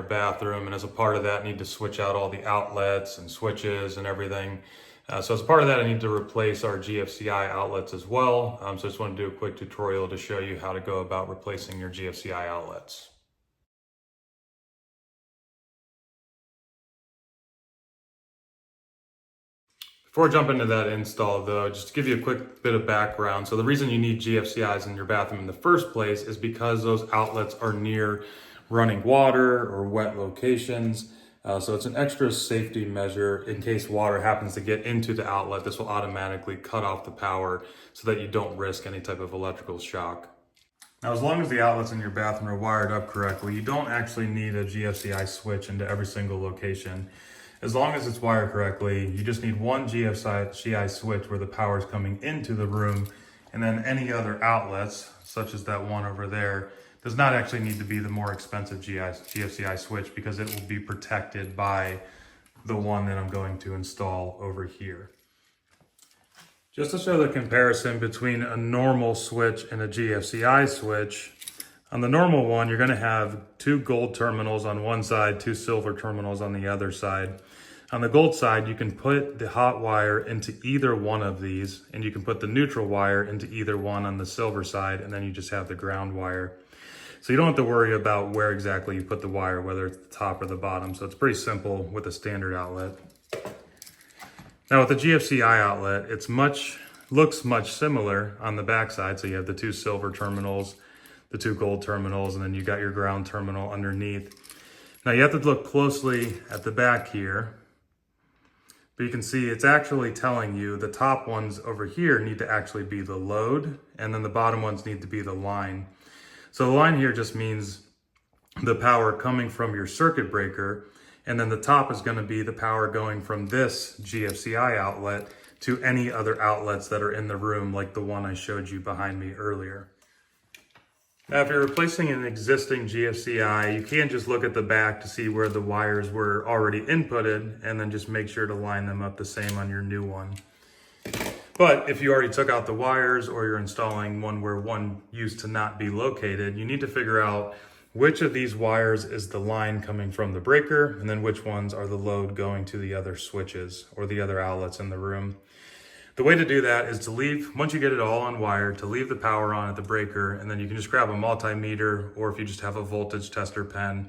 bathroom, and as a part of that, need to switch out all the outlets and switches and everything. So as part of that, I need to replace our GFCI outlets as well. So I just want to do a quick tutorial to show you how to go about replacing your GFCI outlets. Before I jump into that install though, just to give you a quick bit of background. So the reason you need GFCIs in your bathroom in the first place is because those outlets are near running water or wet locations. So it's an extra safety measure in case water happens to get into the outlet. This will automatically cut off the power so that you don't risk any type of electrical shock. Now, as long as the outlets in your bathroom are wired up correctly, you don't actually need a GFCI switch into every single location. As long as it's wired correctly, you just need one GFCI switch where the power is coming into the room, and then any other outlets, such as that one over there, does not actually need to be the more expensive GFCI switch because it will be protected by the one that I'm going to install over here. Just to show the comparison between a normal switch and a GFCI switch, on the normal one, you're going to have 2 gold terminals on one side, 2 silver terminals on the other side. On the gold side, you can put the hot wire into either one of these, and you can put the neutral wire into either one on the silver side, and then you just have the ground wire. So you don't have to worry about where exactly you put the wire, whether it's the top or the bottom. So it's pretty simple with a standard outlet. Now with the GFCI outlet, looks much similar on the back side. So you have the 2 silver terminals, the 2 gold terminals, and then you got your ground terminal underneath. Now you have to look closely at the back here, but you can see it's actually telling you the top ones over here need to actually be the load, and then the bottom ones need to be the line. So the line here just means the power coming from your circuit breaker, and then the top is going to be the power going from this GFCI outlet to any other outlets that are in the room, like the one I showed you behind me earlier. Now, if you're replacing an existing GFCI, you can't just look at the back to see where the wires were already inputted and then just make sure to line them up the same on your new one. But if you already took out the wires or you're installing one where one used to not be located, you need to figure out which of these wires is the line coming from the breaker and then which ones are the load going to the other switches or the other outlets in the room. The way to do that is to leave, once you get it all unwired, to leave the power on at the breaker, and then you can just grab a multimeter, or if you just have a voltage tester pen,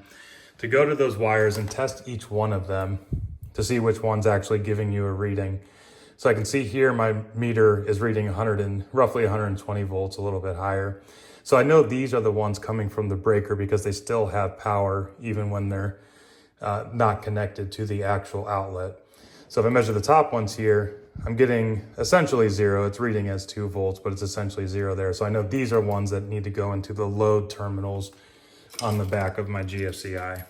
to go to those wires and test each one of them to see which one's actually giving you a reading. So I can see here my meter is reading roughly 120 volts, a little bit higher. So I know these are the ones coming from the breaker because they still have power even when they're not connected to the actual outlet. So if I measure the top ones here, I'm getting essentially 0. It's reading as 2 volts, but it's essentially 0 there. So I know these are ones that need to go into the load terminals on the back of my GFCI.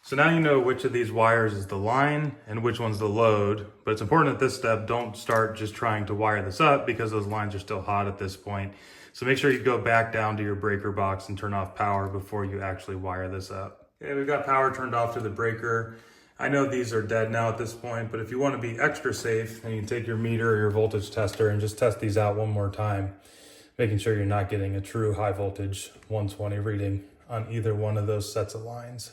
So now you know which of these wires is the line and which one's the load, but it's important at this step, don't start just trying to wire this up because those lines are still hot at this point. So make sure you go back down to your breaker box and turn off power before you actually wire this up. Okay, we've got power turned off to the breaker. I know these are dead now at this point, but if you want to be extra safe, then you can take your meter or your voltage tester and just test these out one more time, making sure you're not getting a true high voltage 120 reading on either one of those sets of lines.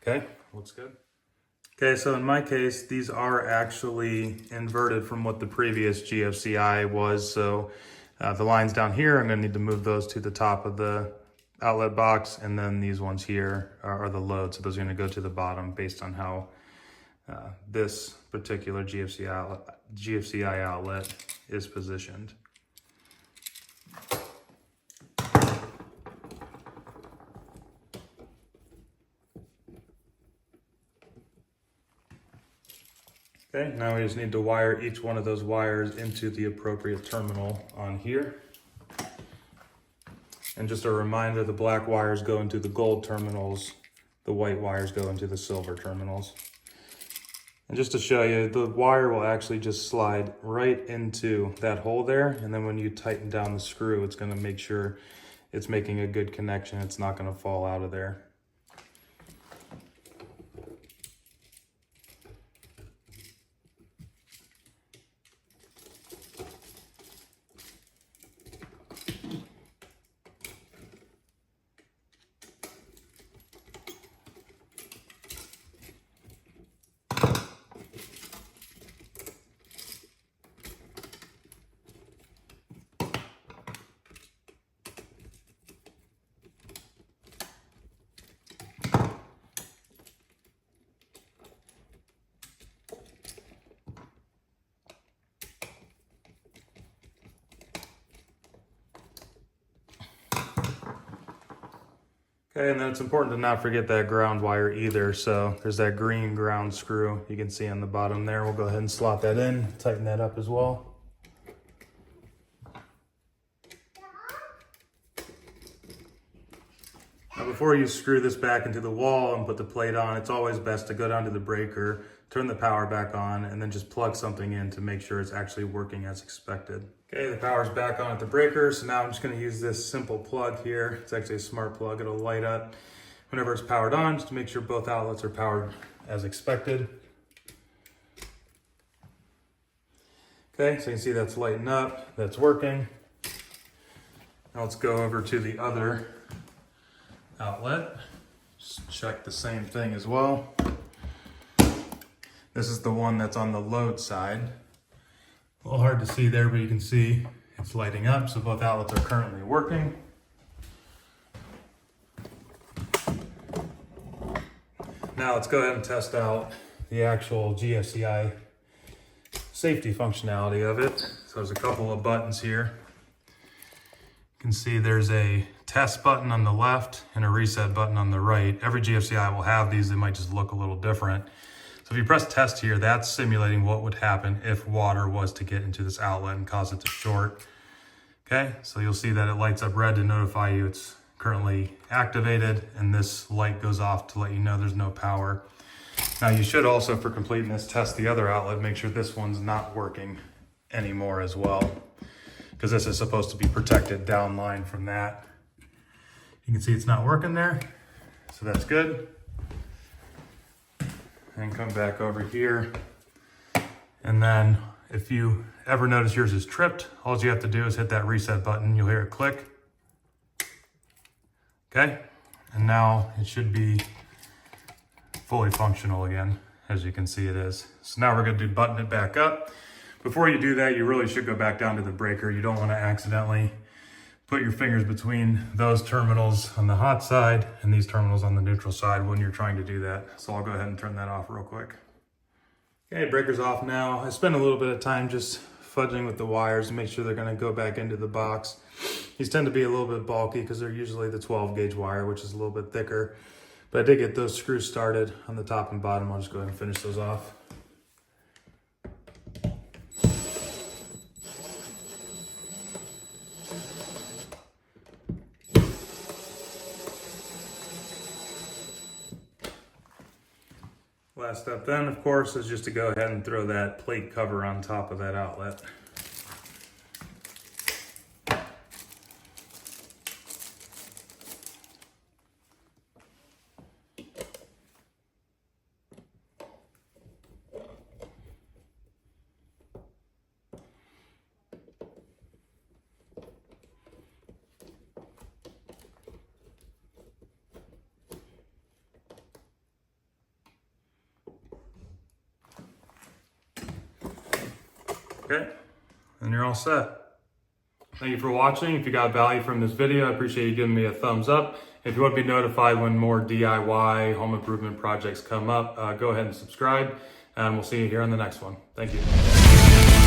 Okay, looks good. Okay, so in my case, these are actually inverted from what the previous GFCI was. So the lines down here, I'm going to need to move those to the top of the outlet box, and then these ones here are the load, so those are going to go to the bottom based on how this particular GFCI outlet is positioned. Okay, now we just need to wire each one of those wires into the appropriate terminal on here. And just a reminder, the black wires go into the gold terminals, the white wires go into the silver terminals. And just to show you, the wire will actually just slide right into that hole there, and then when you tighten down the screw, it's going to make sure it's making a good connection. It's not going to fall out of there. Okay, and then it's important to not forget that ground wire either. So there's that green ground screw you can see on the bottom there. We'll go ahead and slot that in, tighten that up as well. Now before you screw this back into the wall and put the plate on, it's always best to go down to the breaker, turn the power back on, and then just plug something in to make sure it's actually working as expected. Okay, the power's back on at the breaker, so now I'm just gonna use this simple plug here. It's actually a smart plug. It'll light up whenever it's powered on, just to make sure both outlets are powered as expected. Okay, so you can see that's lighting up, that's working. Now let's go over to the other outlet. Just check the same thing as well. This is the one that's on the load side. A little hard to see there, but you can see it's lighting up, so both outlets are currently working. Now let's go ahead and test out the actual GFCI safety functionality of it. So there's a couple of buttons here. You can see there's a test button on the left and a reset button on the right. Every GFCI will have these. They might just look a little different. So if you press test here, that's simulating what would happen if water was to get into this outlet and cause it to short. Okay, so you'll see that it lights up red to notify you it's currently activated, and this light goes off to let you know there's no power. Now you should also, for completeness, test the other outlet, make sure this one's not working anymore as well, because this is supposed to be protected downline from that. You can see it's not working there, so that's good. And come back over here. And then if you ever notice yours is tripped, all you have to do is hit that reset button. You'll hear it click. Okay, and now it should be fully functional again. As you can see, it is. So now we're going to button it back up. Before you do that, you really should go back down to the breaker. You don't want to accidentally put your fingers between those terminals on the hot side and these terminals on the neutral side when you're trying to do that. So I'll go ahead and turn that off real quick. Okay, breaker's off now. I spent a little bit of time just fudging with the wires to make sure they're going to go back into the box. These tend to be a little bit bulky because they're usually the 12 gauge wire, which is a little bit thicker. But I did get those screws started on the top and bottom. I'll just go ahead and finish those off. Last step then, of course, is just to go ahead and throw that plate cover on top of that outlet. Okay, and you're all set. Thank you for watching. If you got value from this video, I appreciate you giving me a thumbs up. If you want to be notified when more DIY home improvement projects come up, go ahead and subscribe, and we'll see you here on the next one. Thank you.